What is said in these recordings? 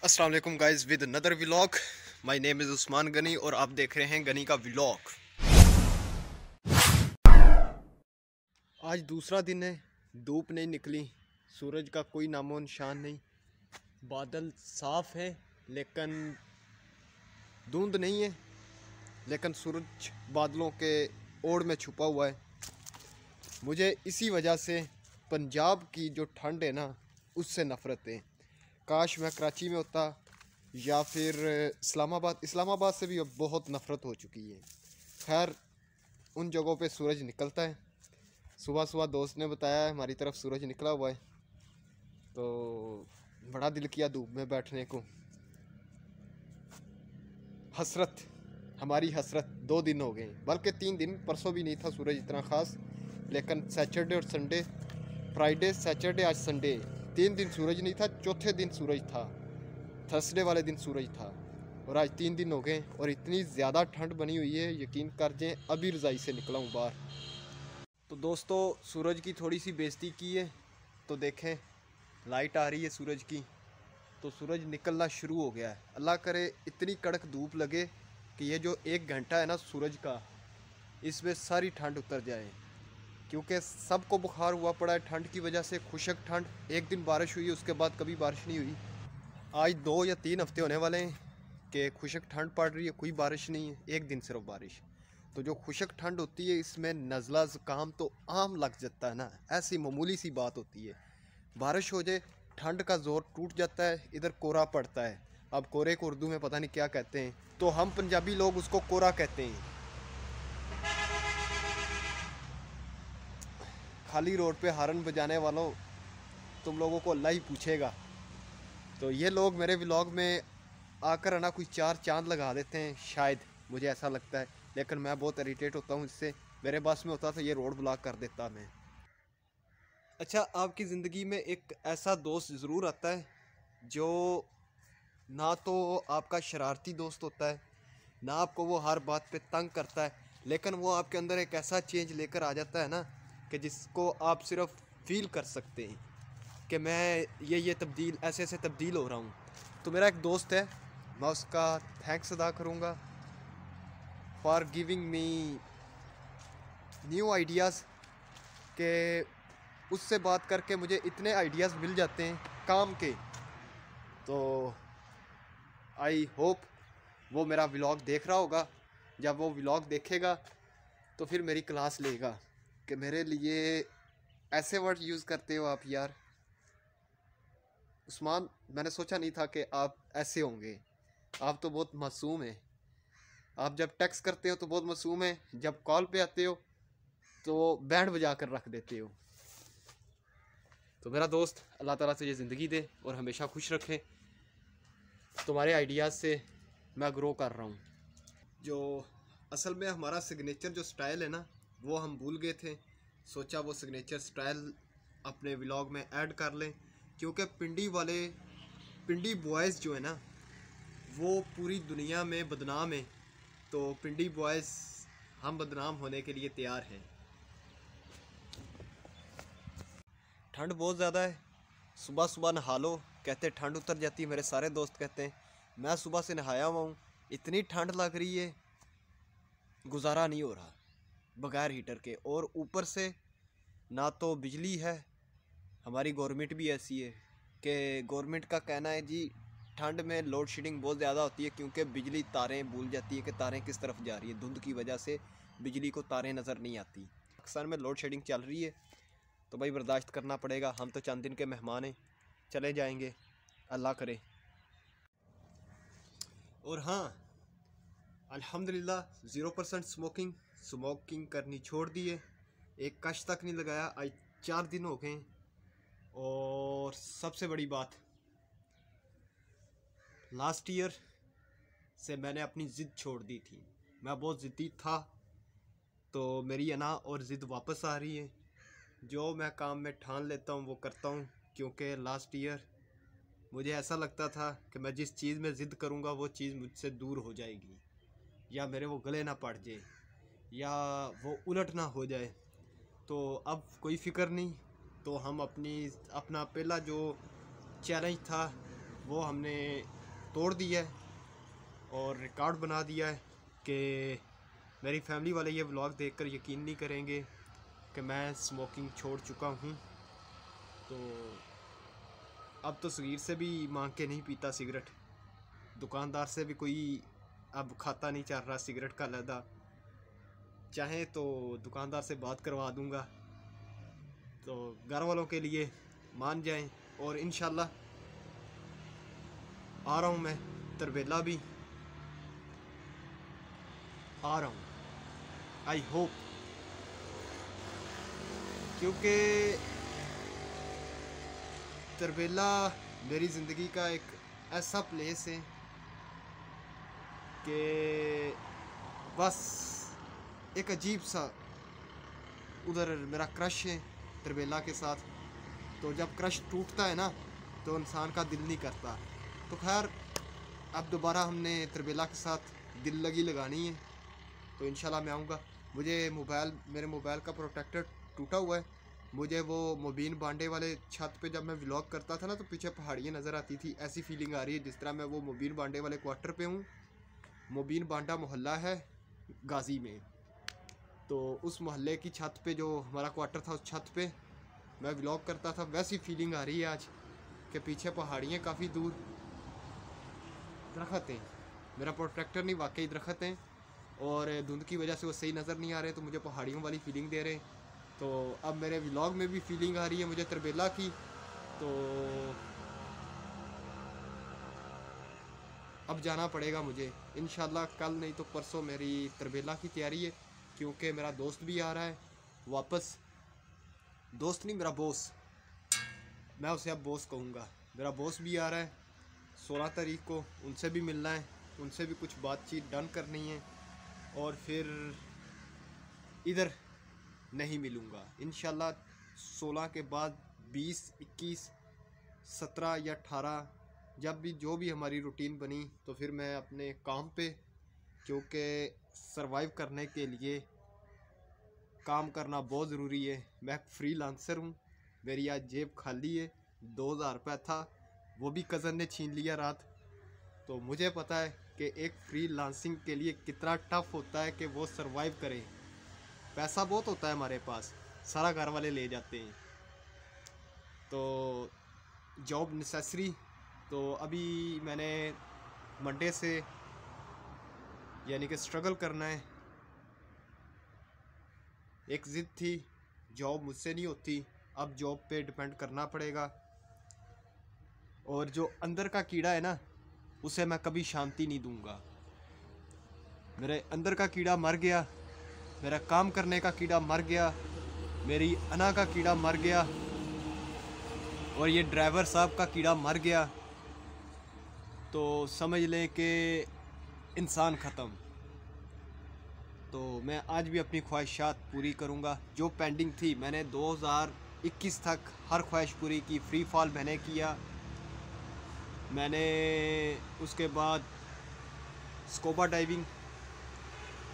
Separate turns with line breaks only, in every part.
अस्सलाम वालेकुम guys with another vlog. My name is Usman Gani और आप देख रहे हैं गनी का व्लॉग। आज दूसरा दिन है, धूप नहीं निकली, सूरज का कोई नामो निशान नहीं, बादल साफ है लेकिन धुंध नहीं है, लेकिन सूरज बादलों के ओड़ में छुपा हुआ है। मुझे इसी वजह से पंजाब की जो ठंड है ना उससे नफ़रत है। काश मैं कराची में होता या फिर इस्लामाबाद से भी अब बहुत नफ़रत हो चुकी है। खैर, उन जगहों पे सूरज निकलता है। सुबह सुबह दोस्त ने बताया हमारी तरफ सूरज निकला हुआ है, तो बड़ा दिल किया धूप में बैठने को। हसरत, हमारी हसरत 2 दिन हो गए, बल्कि 3 दिन। परसों भी नहीं था सूरज इतना ख़ास, लेकिन सैटरडे और संडे, फ्राइडे सैटरडे आज संडे, 3 दिन सूरज नहीं था। चौथे दिन सूरज था, थर्सडे वाले दिन सूरज था, और आज 3 दिन हो गए और इतनी ज़्यादा ठंड बनी हुई है, यकीन कर जाएं अभी रज़ाई से निकला हूँ बाहर। तो दोस्तों, सूरज की थोड़ी सी बेइज्जती की है तो देखें लाइट आ रही है सूरज की, तो सूरज निकलना शुरू हो गया है। अल्लाह करे इतनी कड़क धूप लगे कि ये जो 1 घंटा है ना सूरज का, इसमें सारी ठंड उतर जाए, क्योंकि सबको बुखार हुआ पड़ा है ठंड की वजह से। खुशक ठंड, 1 दिन बारिश हुई, उसके बाद कभी बारिश नहीं हुई। आज 2 या 3 हफ्ते होने वाले हैं कि खुशक ठंड पड़ रही है, कोई बारिश नहीं है, 1 दिन सिर्फ बारिश। तो जो खुशक ठंड होती है इसमें नज़ला ज़ुकाम तो आम लग जाता है ना, ऐसी मामूली सी बात होती है। बारिश हो जाए ठंड का ज़ोर टूट जाता है, इधर कोहरा पड़ता है। अब कोहरे को उर्दू में पता नहीं क्या कहते हैं, तो हम पंजाबी लोग उसको कोहरा कहते हैं। खाली रोड पे हॉर्न बजाने वालों, तुम लोगों को अल्लाह ही पूछेगा। तो ये लोग मेरे व्लॉग में आकर है ना कोई 4 चांद लगा देते हैं, शायद, मुझे ऐसा लगता है। लेकिन मैं बहुत इरिटेट होता हूँ इससे। मेरे बस में होता तो ये रोड ब्लॉक कर देता मैं। अच्छा, आपकी ज़िंदगी में एक ऐसा दोस्त ज़रूर आता है जो ना तो आपका शरारती दोस्त होता है, ना आपको वो हर बात पे तंग करता है, लेकिन वो आपके अंदर एक ऐसा चेंज लेकर आ जाता है ना कि जिसको आप सिर्फ फील कर सकते हैं कि मैं ये तब्दील, ऐसे ऐसे तब्दील हो रहा हूँ। तो मेरा एक दोस्त है, मैं उसका थैंक्स अदा करूँगा for giving me new ideas, के उससे बात करके मुझे इतने आइडियाज़ मिल जाते हैं काम के। तो आई होप वो मेरा व्लॉग देख रहा होगा। जब वो व्लॉग देखेगा तो फिर मेरी क्लास लेगा कि मेरे लिए ऐसे वर्ड यूज़ करते हो आप यार। उस्मान, मैंने सोचा नहीं था कि आप ऐसे होंगे। आप तो बहुत मासूम हैं। आप जब टेक्स्ट करते हो तो बहुत मासूम है, जब कॉल पे आते हो तो बैंड बजा कर रख देते हो। तो मेरा दोस्त, अल्लाह ताला से ये ज़िंदगी दे और हमेशा खुश रखे। तुम्हारे आइडियाज़ से मैं ग्रो कर रहा हूँ। जो असल में हमारा सिग्नेचर जो स्टाइल है ना, वो हम भूल गए थे। सोचा वो सिग्नेचर स्टाइल अपने व्लॉग में ऐड कर लें, क्योंकि पिंडी बॉयज़ जो है ना वो पूरी दुनिया में बदनाम है। तो पिंडी बॉयज़, हम बदनाम होने के लिए तैयार हैं। ठंड बहुत ज़्यादा है, सुबह सुबह नहा लो, कहते ठंड उतर जाती है। मेरे सारे दोस्त कहते हैं, मैं सुबह से नहाया हुआ हूँ, इतनी ठंड लग रही है, गुजारा नहीं हो रहा बगैर हीटर के। और ऊपर से ना तो बिजली है, हमारी गवर्नमेंट भी ऐसी है कि गवर्नमेंट का कहना है जी ठंड में लोड शेडिंग बहुत ज़्यादा होती है, क्योंकि बिजली तारें भूल जाती है कि तारें किस तरफ जा रही है। धुंध की वजह से बिजली को तारें नज़र नहीं आती। पाकिस्तान में लोड शेडिंग चल रही है, तो भाई बर्दाश्त करना पड़ेगा। हम तो चंद दिन के मेहमान हैं, चले जाएंगे, अल्लाह करे। और हाँ, अल्हम्दुलिल्लाह 0% स्मोकिंग करनी छोड़ दी है। एक कश तक नहीं लगाया, आज 4 दिन हो गए। और सबसे बड़ी बात, लास्ट ईयर से मैंने अपनी ज़िद छोड़ दी थी। मैं बहुत ज़िद्दी था, तो मेरी अना और ज़िद वापस आ रही है। जो मैं काम में ठान लेता हूँ वो करता हूँ, क्योंकि लास्ट ईयर मुझे ऐसा लगता था कि मैं जिस चीज़ में ज़िद करूँगा वो चीज़ मुझसे दूर हो जाएगी, या मेरे वो गले ना पड़ जाए, या वो उलट ना हो जाए। तो अब कोई फ़िक्र नहीं। तो हम अपना पहला जो चैलेंज था वो हमने तोड़ दिया है और रिकॉर्ड बना दिया है कि मेरी फैमिली वाले ये व्लॉग देखकर यकीन नहीं करेंगे कि मैं स्मोकिंग छोड़ चुका हूँ। तो अब तो सगीर से भी मांग के नहीं पीता सिगरेट, दुकानदार से भी कोई अब खाता नहीं चल रहा सिगरेट का लदा। चाहे तो दुकानदार से बात करवा दूंगा, तो घर वालों के लिए मान जाएं। और इंशाल्लाह आ रहा हूँ मैं, तरबेला भी आ रहा हूँ, आई होप, क्योंकि तरबेला मेरी ज़िंदगी का एक ऐसा प्लेस है कि बस एक अजीब सा उधर मेरा क्रश है तरबेला के साथ। तो जब क्रश टूटता है ना तो इंसान का दिल नहीं करता। तो खैर अब दोबारा हमने तरबेला के साथ दिल लगी लगानी है, तो इंशाल्लाह मैं आऊँगा। मुझे मेरे मोबाइल का प्रोटेक्टर टूटा हुआ है। मुझे वो मुबीन बांडे वाले छत पे जब मैं व्लॉग करता था ना तो पीछे पहाड़ियाँ नज़र आती थी। ऐसी फीलिंग आ रही है जिस तरह मैं वो मुबीन बांडे वाले क्वार्टर पे हूँ। मुबीन बांडा मोहल्ला है गाज़ी में, तो उस मोहल्ले की छत पे जो हमारा क्वार्टर था उस छत पे मैं व्लॉग करता था। वैसी फीलिंग आ रही है आज कि पीछे पहाड़ियाँ काफ़ी दूर, दरख्त हैं। मेरा प्रोटेक्टर नहीं, वाकई दरख्त हैं और धुंध की वजह से वो सही नज़र नहीं आ रहे, तो मुझे पहाड़ियों वाली फीलिंग दे रहे हैं। तो अब मेरे व्लॉग में भी फीलिंग आ रही है मुझे तरबेला की। तो अब जाना पड़ेगा मुझे इंशाल्लाह, कल नहीं तो परसों मेरी तरबेला की तैयारी है, क्योंकि मेरा दोस्त भी आ रहा है वापस। दोस्त नहीं, मेरा बॉस, मैं उसे अब बॉस कहूँगा। मेरा बॉस भी आ रहा है 16 तारीख को, उनसे भी मिलना है, उनसे भी कुछ बातचीत डन करनी है। और फिर इधर नहीं मिलूँगा इंशाल्लाह। 16 के बाद 20, 21, 17 या 18 जब भी जो भी हमारी रूटीन बनी तो फिर मैं अपने काम पे, क्योंकि सरवाइव करने के लिए काम करना बहुत ज़रूरी है। मैं फ्रीलांसर हूँ, मेरी आज जेब खाली है। 2000 रुपये था, वो भी कज़न ने छीन लिया रात। तो मुझे पता है कि एक फ्रीलांसिंग के लिए कितना टफ होता है कि वो सरवाइव करे। पैसा बहुत होता है हमारे पास, सारा घर वाले ले जाते हैं। तो जॉब नेसेसरी, तो अभी मैंने मंडे से यानी कि स्ट्रगल करना है। एक ज़िद थी, जॉब मुझसे नहीं होती, अब जॉब पे डिपेंड करना पड़ेगा। और जो अंदर का कीड़ा है ना, उसे मैं कभी शांति नहीं दूंगा। मेरे अंदर का कीड़ा मर गया, मेरा काम करने का कीड़ा मर गया, मेरी अना का कीड़ा मर गया और ये ड्राइवर साहब का कीड़ा मर गया, तो समझ लें कि इंसान ख़त्म। तो मैं आज भी अपनी ख्वाहिशात पूरी करूंगा। जो पेंडिंग थी मैंने 2021 तक हर ख्वाहिश पूरी की। फ्री फॉल मैंने किया, मैंने उसके बाद स्कूबा डाइविंग,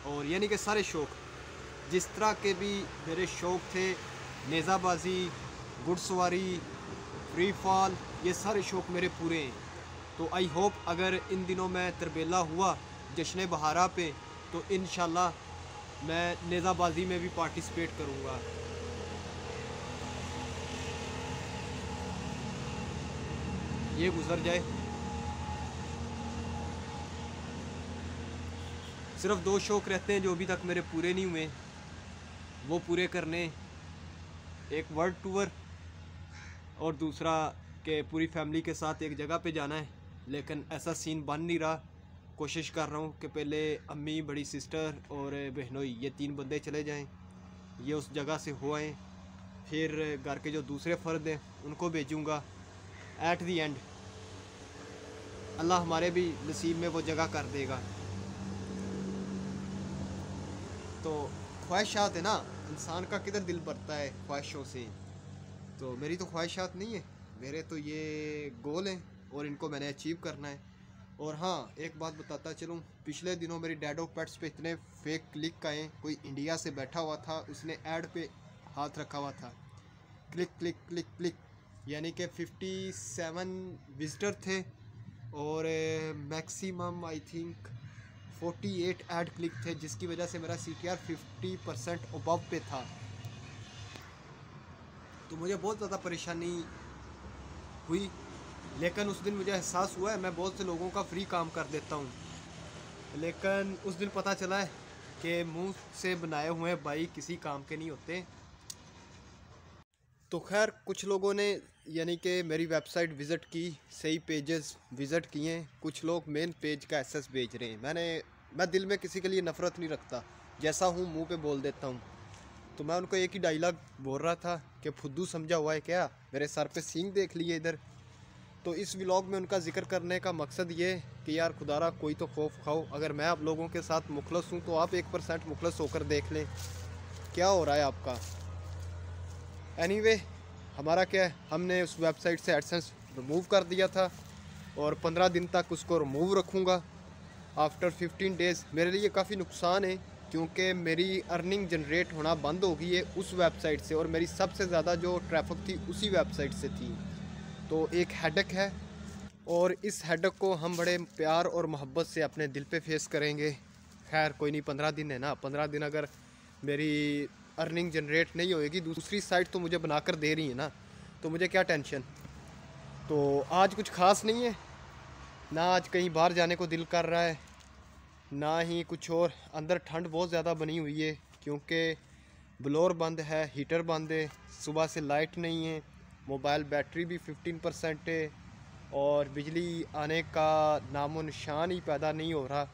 और यानी कि सारे शौक़ जिस तरह के भी मेरे शौक़ थे, नेज़ाबाजी, घुड़सवारी, फ्री फॉल, ये सारे शौक़ मेरे पूरे हैं। तो आई होप अगर इन दिनों मैं तरबेला हुआ जश्न बहारा पे तो इंशाल्लाह मैं नेज़ाबाजी में भी पार्टिसिपेट करूँगा। ये गुजर जाए। सिर्फ 2 शौक़ रहते हैं जो अभी तक मेरे पूरे नहीं हुए, वो पूरे करने। एक वर्ल्ड टूर और दूसरा कि पूरी फैमिली के साथ एक जगह पे जाना है, लेकिन ऐसा सीन बन नहीं रहा। कोशिश कर रहा हूँ कि पहले अम्मी, बड़ी सिस्टर और बहनोई, ये 3 बंदे चले जाएं, ये उस जगह से हो आएँ। फिर घर के जो दूसरे फ़र्द हैं उनको भेजूँगा। एट दी एंड अल्लाह हमारे भी नसीब में वो जगह कर देगा। तो ख्वाहिशात है ना, इंसान का किधर दिल भरता है ख्वाहिशों से। तो मेरी तो ख्वाहिशात नहीं है, मेरे तो ये गोल हैं और इनको मैंने अचीव करना है। और हाँ, एक बात बताता चलूँ, पिछले दिनों मेरी डैडो पेट्स पे इतने फेक क्लिक आए। कोई इंडिया से बैठा हुआ था, उसने ऐड पे हाथ रखा हुआ था, क्लिक क्लिक क्लिक क्लिक, यानी कि 57 विजिटर थे और maximum I think 48 add click थे, जिसकी वजह से मेरा CTR 50% अबव पे था। तो मुझे बहुत ज़्यादा परेशानी हुई, लेकिन उस दिन मुझे एहसास हुआ है मैं बहुत से लोगों का फ्री काम कर देता हूँ, लेकिन उस दिन पता चला है कि मुंह से बनाए हुए बाई किसी काम के नहीं होते। तो खैर कुछ लोगों ने यानी कि मेरी वेबसाइट विज़िट की, सही पेजेस विज़िट किए, कुछ लोग मेन पेज का एक्सेस भेज रहे हैं। मैं दिल में किसी के लिए नफ़रत नहीं रखता, जैसा हूँ मुंह पे बोल देता हूँ। तो मैं उनको एक ही डायलॉग बोल रहा था कि फुद्दू समझा हुआ है क्या, मेरे सर पे सींग देख लिए इधर। तो इस व्लॉग में उनका जिक्र करने का मकसद ये कि यार खुदारा कोई तो खौफ खाओ, अगर मैं आप लोगों के साथ मुखलस हूँ तो आप 1% मुखलस होकर देख लें क्या हो रहा है आपका। एनीवे हमारा क्या है, हमने उस वेबसाइट से एडसेंस रिमूव कर दिया था और 15 दिन तक उसको रिमूव रखूँगा। आफ्टर 15 डेज़ मेरे लिए काफ़ी नुकसान है, क्योंकि मेरी अर्निंग जनरेट होना बंद हो गई है उस वेबसाइट से, और मेरी सबसे ज़्यादा जो ट्रैफिक थी उसी वेबसाइट से थी। तो एक हेडेक है, और इस हेडेक को हम बड़े प्यार और मोहब्बत से अपने दिल पे फेस करेंगे। खैर कोई नहीं, 15 दिन है ना, 15 दिन अगर मेरी अर्निंग जनरेट नहीं होएगी, दूसरी साइट तो मुझे बनाकर दे रही है ना, तो मुझे क्या टेंशन। तो आज कुछ ख़ास नहीं है ना, आज कहीं बाहर जाने को दिल कर रहा है ना ही कुछ और। अंदर ठंड बहुत ज़्यादा बनी हुई है, क्योंकि ब्लोअर बंद है, हीटर बंद है, सुबह से लाइट नहीं है, मोबाइल बैटरी भी 15% है, और बिजली आने का नामो निशान ही पैदा नहीं हो रहा।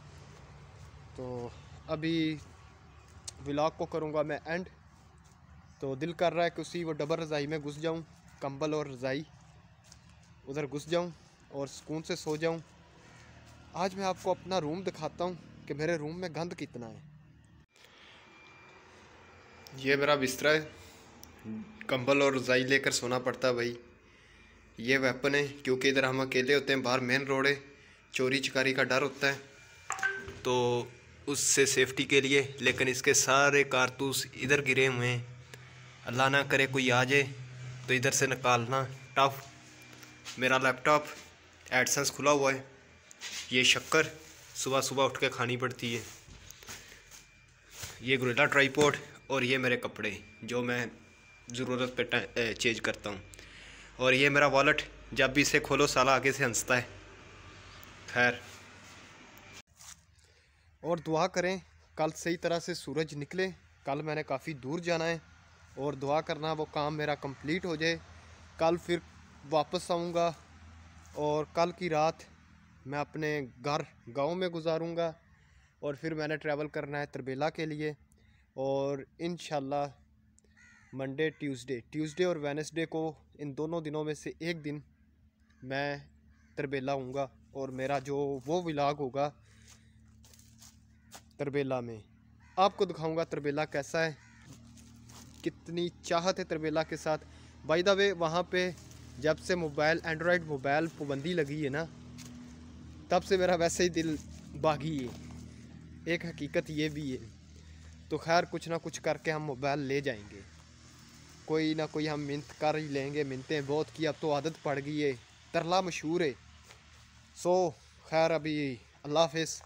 तो अभी व्लॉग को करूँगा मैं एंड। तो दिल कर रहा है कि उसी वो डबल रज़ाई में घुस जाऊँ, कंबल और रज़ाई उधर घुस जाऊँ और सुकून से सो जाऊँ। आज मैं आपको अपना रूम दिखाता हूँ कि मेरे रूम में गंद कितना है। ये मेरा बिस्तरा है, कंबल और रज़ाई लेकर सोना पड़ता है भाई। ये वेपन है, क्योंकि इधर हम अकेले होते हैं, बाहर मेन रोड है, चोरी चकारी का डर होता है, तो उससे सेफ्टी के लिए। लेकिन इसके सारे कारतूस इधर गिरे हुए हैं, अल्लाह ना करे कोई आ जाए तो इधर से निकालना टफ। मेरा लैपटॉप एडसेंस खुला हुआ है, ये शक्कर सुबह सुबह उठ के खानी पड़ती है, ये गोरिल्ला ट्राईपॉड, और ये मेरे कपड़े जो मैं ज़रूरत पे चेंज करता हूँ, और ये मेरा वॉलेट, जब भी इसे खोलो साला आगे से हंसता है। खैर, और दुआ करें कल सही तरह से सूरज निकले। कल मैंने काफ़ी दूर जाना है, और दुआ करना वो काम मेरा कंप्लीट हो जाए। कल फिर वापस आऊँगा, और कल की रात मैं अपने घर गांव में गुजारूँगा, और फिर मैंने ट्रैवल करना है तरबेला के लिए। और इंशाल्लाह मंडे ट्यूसडे और वेडनेसडे को, इन दोनों दिनों में से एक दिन मैं तरबेला आऊँगा, और मेरा जो वो व्लॉग होगा तरबेला में, आपको दिखाऊंगा तरबेला कैसा है, कितनी चाहत है तरबेला के साथ। बाय द वे वहाँ पे जब से एंड्रॉयड मोबाइल पाबंदी लगी है ना, तब से मेरा वैसे ही दिल बागी है, एक हकीकत ये भी है। तो खैर कुछ ना कुछ करके हम मोबाइल ले जाएंगे, कोई ना कोई हम मिन्नत कर ही लेंगे। मिन्नतें बहुत की, अब तो आदत पड़ गई है, तरला मशहूर है। सो खैर अभी अल्लाह हाफ़िज़।